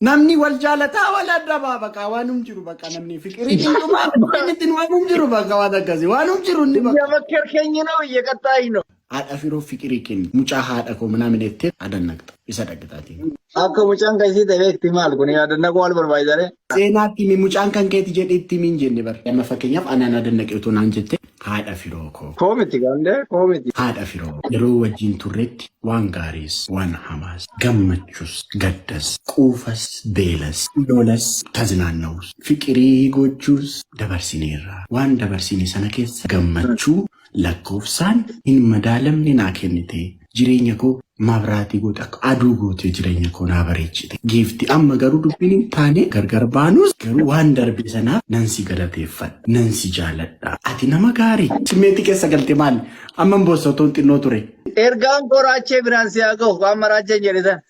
namni wal jaalataa wal adda baa baqa waanum jiru baqa namni fikirii cimtumaa inni waanum jiru baqa waan akkasii waanum jiru inni baqa. Biyya bakkee keenya noo biyya qaxxaayi noo. Haadha firoo fikirii kenni mucaa haadha koo manaa mineettee adannaqxa isa dhaggataatiin. Akka mucaan kan isii ta'e itti maal kun yaadannaqoo wal barbaadare. Seenaatti mi mucaan kan keeti jedhee itti miin jenne bara. Amma fakkeenyaaf anaan adannaqee otoo naan jette haadha firoo koo. Koomiti gaandee koomiti. Haadha firoo yeroo wajjin turretti waan gaariis waan hamaas gammachus gaddas quufas beelas lolas taznaanna'us fiqirii gochuus dabarsineerra waan dabarsine sana keessa gammachuu lakkoofsaan hin madaalamne naa kennite jireenya koo mabraatii goota akka aduu gootee jireenya koo naa bareechite giifti amma garuu dubbiin hin taane gargar baanus garuu waan darbe sanaaf nan si galateeffadha nan si jaaladha ati nama gaarii simmeetii keessa galte maal amma boosatoon xinnoo ture. Ergaan qoraachee biraan si haa ga'u waan maraachee jedhisan.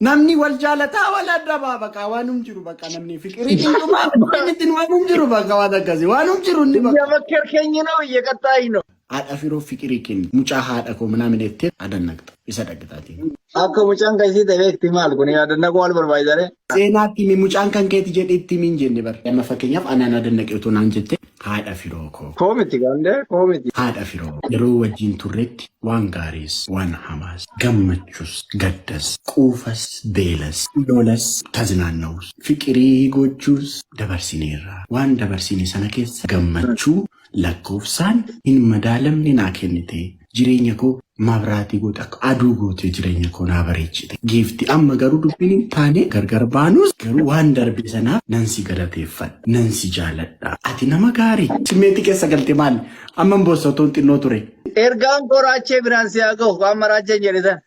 Namni wal jaalataa wal adda baa baqa waanum jiru baqa namni fikirii cimtumaa inni waanum jiru baqa waan akkasii waanum jiru inni baqa. Biyya bakkee keenya noo biyya qaxxaayi noo. Haadha firoo fikirii kenni mucaa haadha koo manaa mineettee adannaqxa isa dhaggataatiin. Akka mucaan kan isii ta'e itti maal kun yaadannaqoo wal barbaadare. Seenaatti mi mucaan kan keeti jedhee itti miin jenne bara. Amma fakkeenyaaf anaan adannaqee otoo naan jette haadha firoo koo. Koomiti gaandee koomiti. Haadha firoo yeroo wajjin turretti waan gaariis waan hamaas gammachus gaddas quufas beelas lolas taznaanna'us fiqirii gochuus dabarsineerra waan dabarsine sana keessa gammachuu lakkoofsaan hin madaalamne naa kennite jireenya koo mabraatii goota akka aduu gootee jireenya koo naa bareechite giifti amma garuu dubbiin hin taane gargar baanus garuu waan darbe sanaaf nan si galateeffadha nan si jaaladha ati nama gaarii simmeetii keessa galte maal amma boosatoon xinnoo ture. Ergaan qoraachee biraan si haa ga'u waan maraachee jedhisan.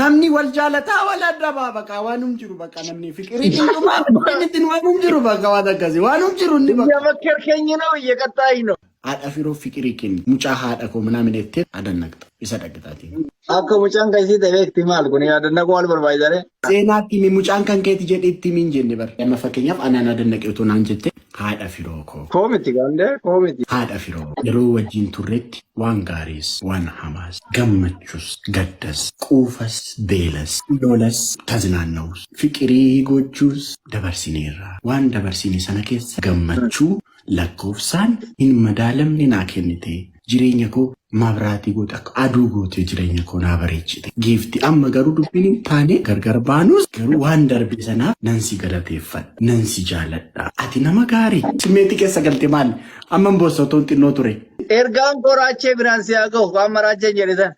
Namni wal jaalataa wal adda baa baqa waanum jiru baqa namni fikirii cimtumaa inni waanum jiru baqa waan akkasii waanum jiru inni baqa. Biyya bakkee keenya noo biyya qaxxaayi noo. Haadha firoo fikirii kenni mucaa haadha koo manaa mineettee adannaqxa isa dhaggataatiin. Akka mucaan kan isii ta'e itti maal kun yaadannaqoo wal barbaadare. Seenaatti mi mucaan kan keeti jedhee itti miin jenne bara. Amma fakkeenyaaf anaan adannaqee otoo naan jette haadha firoo koo. Koomiti gaandee koomiti. Haadha firoo yeroo wajjin turretti waan gaariis waan hamaas gammachus gaddas quufas beelas lolas taznaanna'us fiqirii gochuus dabarsineerra waan dabarsine sana keessa gammachuu lakkoofsaan hin madaalamne naa kennite jireenya koo mabraatii goota akka aduu gootee jireenya koo naa bareechite giifti amma garuu dubbiin hin taane gargar baanus garuu waan darbe sanaaf nan si galateeffadha nan si jaaladha ati nama gaarii simmeetii keessa galte maal amma boosatoon xinnoo ture. Ergaan qoraachee biraan si haa ga'u waan maraachee jedhisan.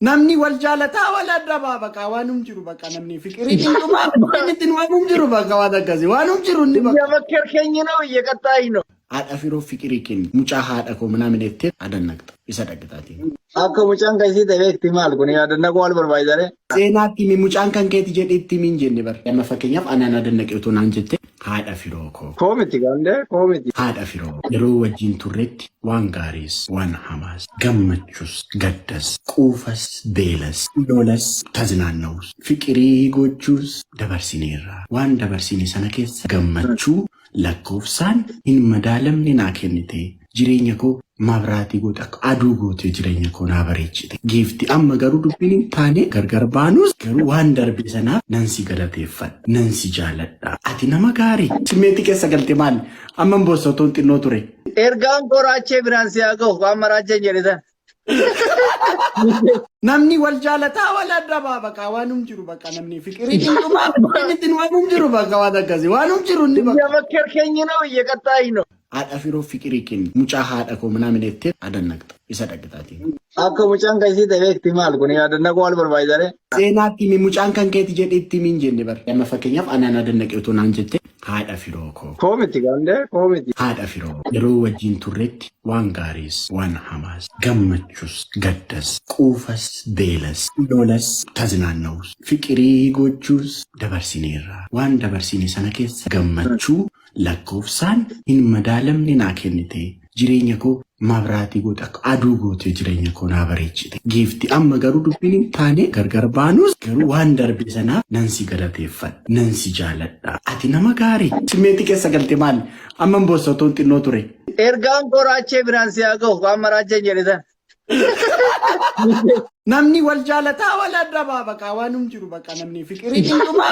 Namni wal jaalataa wal adda baa baqa waanum jiru baqa namni fikirii cimtumaa inni waanum jiru baqa waan akkasii waanum jiru inni baqa. Biyya bakkee keenya noo biyya qaxxaayi noo. Haadha firoo fikirii kenni mucaa haadha koo manaa mineettee adannaqxa isa dhaggataatiin. Akka mucaan kan isii ta'e itti maal kun yaadannaqoo wal barbaadare. Seenaatti mi mucaan kan keeti jedhee itti miin jenne bara. Amma fakkeenyaaf anaan adannaqee otoo naan jette haadha firoo koo. Koomiti gaandee koomiti. Haadha firoo yeroo wajjin turretti waan gaariis waan hamaas gammachus gaddas quufas beelas lolas taznaanna'us fiqirii gochuus dabarsineerra waan dabarsine sana keessa gammachuu lakkoofsaan hin madaalamne naa kennite jireenya koo mabraatii goota akka aduu gootee jireenya koo naa bareechite giifti amma garuu dubbiin hin taane gargar baanus garuu waan darbe sanaaf nan si galateeffadha nan si jaaladha ati nama gaarii simmeetii keessa galte maal amma boosatoon xinnoo ture. Ergaan qoraachee biraan si haa ga'u waan maraachee jedhisan. Namni wal jaalataa wal adda baa baqa waanum jiru baqa namni fikirii cimtumaa inni waanum jiru baqa waan akkasii waanum jiru inni baqa. Biyya bakkee keenya noo biyya qaxxaayi noo. Haadha firoo fikirii kenni mucaa haadha koo manaa mineettee adannaqxa isa dhaggataatiin. Akka mucaan kan isii ta'e itti maal kun yaadannaqoo wal barbaadare. Seenaatti mi mucaan kan keeti jedhee itti miin jenne bara. Amma fakkeenyaaf anaan adannaqee otoo naan jette haadha firoo koo. Koomiti gaandee koomiti. Haadha firoo yeroo wajjin turretti waan gaariis waan hamaas gammachus gaddas quufas beelas lolas taznaanna'us fiqirii gochuus dabarsineerra waan dabarsine sana keessa gammachuu lakkoofsaan hin madaalamne naa kennite jireenya koo mabraatii goota akka aduu gootee jireenya koo naa bareechite giifti amma garuu dubbiin hin taane gargar baanus garuu waan darbe sanaaf nan si galateeffadha nan si jaaladha ati nama gaarii simmeetii keessa galte maal amma boosatoon xinnoo ture. Ergaan qoraachee biraan si haa ga'u waan maraachee jedhisan. Namni wal jaalataa wal adda baa bakka waanum jiru bakka namni fikirii dhuma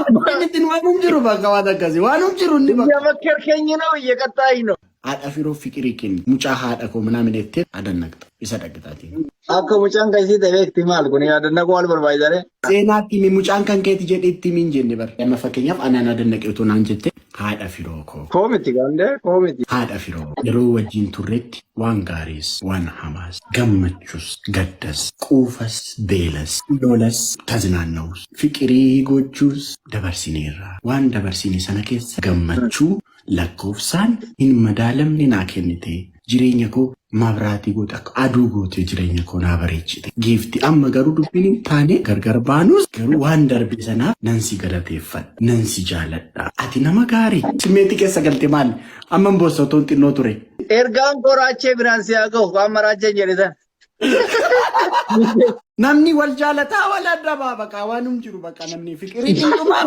ittiin waanum jiru bakka waan akkasii waanum jiru inni bakka. Bakka keenya noo eeggataa hino. Haadha firoo fikirii kennu mucaa haadha koo minaamin ettee adannaqxa isa dhaqxaatiin. Akka mucaan kan isii ta'e itti maal kun yaadannaa wal barbaadare. Seenaatti mi mucaan kan keeti jedhee itti min jenne bara. Amma fakkeenyaaf anaan adannaqe utuu naan jette haadha firoo koo. Koomiti gaandee koomiti. Haadha firoo yeroo wajjin turretti waan gaariis waan hamaas gammachus gaddas quufas beelas lolas taznaanna'us fiqirii gochuus dabarsineerra waan dabarsine sana keessa gammachuu lakkoofsaan hin madaalamne naa kennite jireenya koo mabraatii goota akka aduu goote jireenya koo naa bareechite giifti amma garuu dubbiin hin taane gargar baanus garuu waan darbe sanaaf nan si galateeffadha nan si jaaladha ati nama gaarii simmeetti keessa galte maal amman boossotoon xinnoo ture. Ergaan koraachee biraan si haa ga'u waan maraachee jedhisan. Namni wal jaalataa wal adda baa bakka waanum jiru bakka namni fikirii dhuma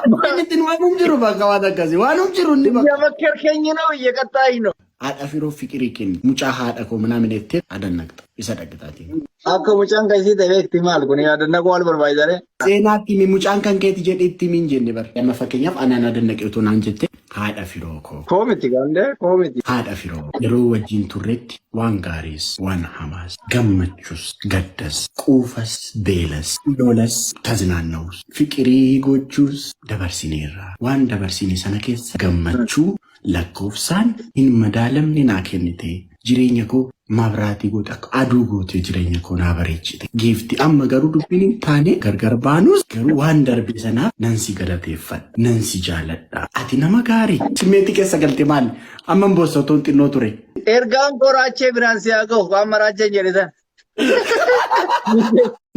ittiin waanum jiru bakka waan akkasii waanum jiru inni bakka. Bakka keenya noo eeggataa hino. Haadha firoo fikirii kennu mucaa haadha koo minaamin ettee adannaqxa isa dhaqxaatiin. Akka mucaan kan isii ta'e itti maal kun yaadannaa wal barbaadare. Seenaatti mi mucaan kan keeti jedhee itti min jenne bara. Amma fakkeenyaaf anaan adannaqe utuu naan jette haadha firoo koo. Koomiti gaandee koomiti. Haadha firoo yeroo wajjin turretti waan gaariis waan hamaas gammachus gaddas quufas beelas lolas taznaanna'us fiqirii gochuus dabarsineerra waan dabarsine sana keessa gammachuu lakkoofsaan hin madaalamne naa kennite jireenya koo mabraatii goota akka aduu goote jireenya koo naa bareechite giifti amma garuu dubbiin hin taane gargar baanus garuu waan darbe sanaaf nan si galateeffadha nan si jaaladha ati nama gaarii simmeetti keessa galte maal amman boossotoon xinnoo ture. Ergaan koraachee biraan si haa ga'u waan maraachee jedhisan.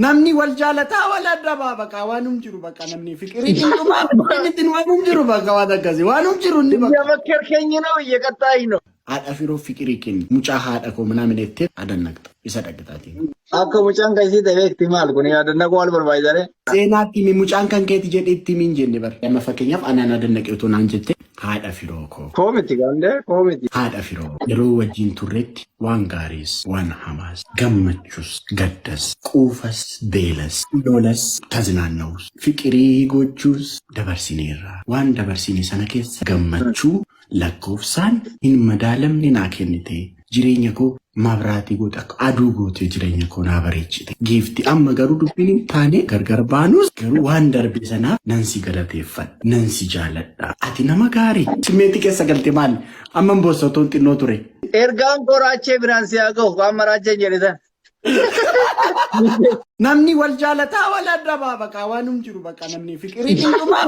Namni wal jaalataa wal adda baa bakka waanum jiru bakka namni fikirii dhuma ittiin waanum jiru bakka waan akkasii waanum jiru inni bakka. Bakka keenya noo eeggataa hino. Haadha firoo fikirii kennu mucaa haadha koo minaamin ettee adannaqxa isa dhaqxaatiin. Akka mucaan kan isii ta'e itti maal kun yaadannaa wal barbaadare. Seenaatti mi mucaan kan keeti jedhee itti min jenne bara. Amma fakkeenyaaf anaan adannaqe utuu naan jette haadha firoo koo. Koomiti gaandee koomiti. Haadha firoo yeroo wajjin turretti waan gaariis waan hamaas gammachus gaddas quufas beelas lolas taznaanna'us fiqirii gochuus dabarsineerra waan dabarsine sana keessa gammachuu lakkoofsaan hin madaalamne naa kennite jireenya koo mabraatii goota akka aduu goote jireenya koo naa bareechite giifti amma garuu dubbiin hin taane gargar baanus garuu waan darbe sanaaf nan si galateeffadha nan si jaaladha ati nama gaarii simmeetti keessa galte maal amman boossotoon xinnoo ture. Ergaan koraachee biraan si haa ga'u waan maraachee jedhisan. Namni wal jaalataa wal adda baa bakka waanum jiru bakka namni fikirii dhuma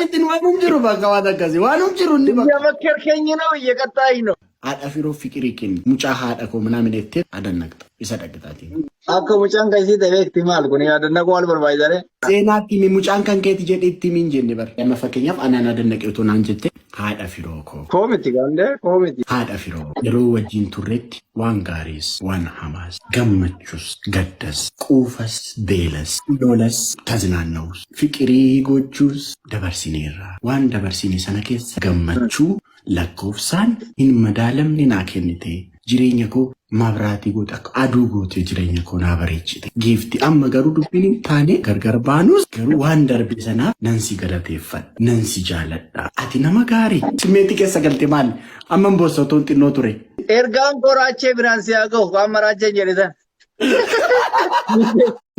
ittiin waanum jiru bakka waan akkasii waanum jiru inni bakka. Bakka keenya noo eeggataa hino. Haadha firoo fikirii kennu mucaa haadha koo minaamin ettee adannaqxa isa dhaqxaatiin. Akka mucaan kan isii ta'e itti maal kun yaadannaa wal barbaadare. Seenaatti mi mucaan kan keeti jedhee itti min jenne bara. Amma fakkeenyaaf anaan adannaqe utuu naan jette haadha firoo koo. Koomiti gaandee koomiti. Haadha firoo yeroo wajjin turretti waan gaariis waan hamaas gammachus gaddas quufas beelas lolas taznaanna'us fiqirii gochuus dabarsineerra waan dabarsine sana keessa gammachuu lakkoofsaan hin madaalamne naa kennite jireenya koo mabraatii goota akka aduu goote jireenya koo naa bareechite giifti amma garuu dubbiin hin taane gargar baanus garuu waan darbe sanaaf nan si galateeffadha nan si jaaladha ati nama gaarii simmeetti keessa galte maal amman boossotoon xinnoo ture. Ergaan koraachee biraan si haa ga'u waan maraachee jedhisan.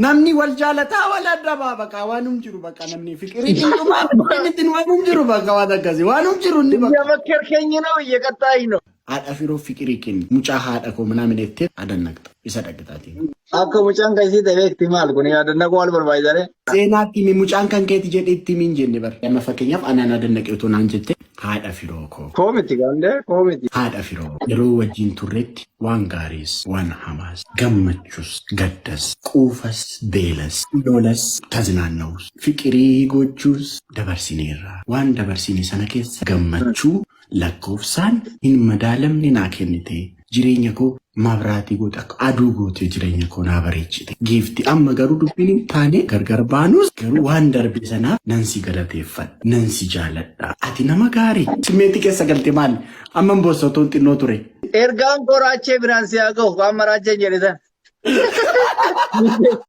Namni wal jaalataa wal adda baa bakka waanum jiru bakka namni fikirii dhuma ittiin waanum jiru bakka waan akkasii waanum jiru inni bakka. Bakka keenya noo eeggataa hino. Haadha firoo fikirii kennu mucaa haadha koo minaamin ettee adannaqxa isa dhaqxaatiin. Akka mucaan kan isii ta'e itti maal kun yaadannaa wal barbaadare. Seenaatti mi mucaan kan keeti jedhee itti min jenne bara. Amma fakkeenyaaf anaan adannaqe utuu naan jette haadha firoo koo. Koomiti gaandee koomiti. Haadha firoo yeroo wajjin turretti waan gaariis waan hamaas gammachus gaddas quufas beelas lolas taznaanna'us fiqirii gochuus dabarsineerra waan dabarsine sana keessa gammachuu lakkoofsaan hin madaalamne naa kennite jireenya koo mabraatii goota akka aduu goote jireenya koo naa bareechite giifti amma garuu dubbiin hin taane gargar baanus garuu waan darbe sanaaf nan si galateeffadha nan si jaaladha ati nama gaarii simmeetti keessa galte maal amman boossotoon xinnoo ture. Ergaan koraachee biraan si haa ga'u waan maraachee jedhisan.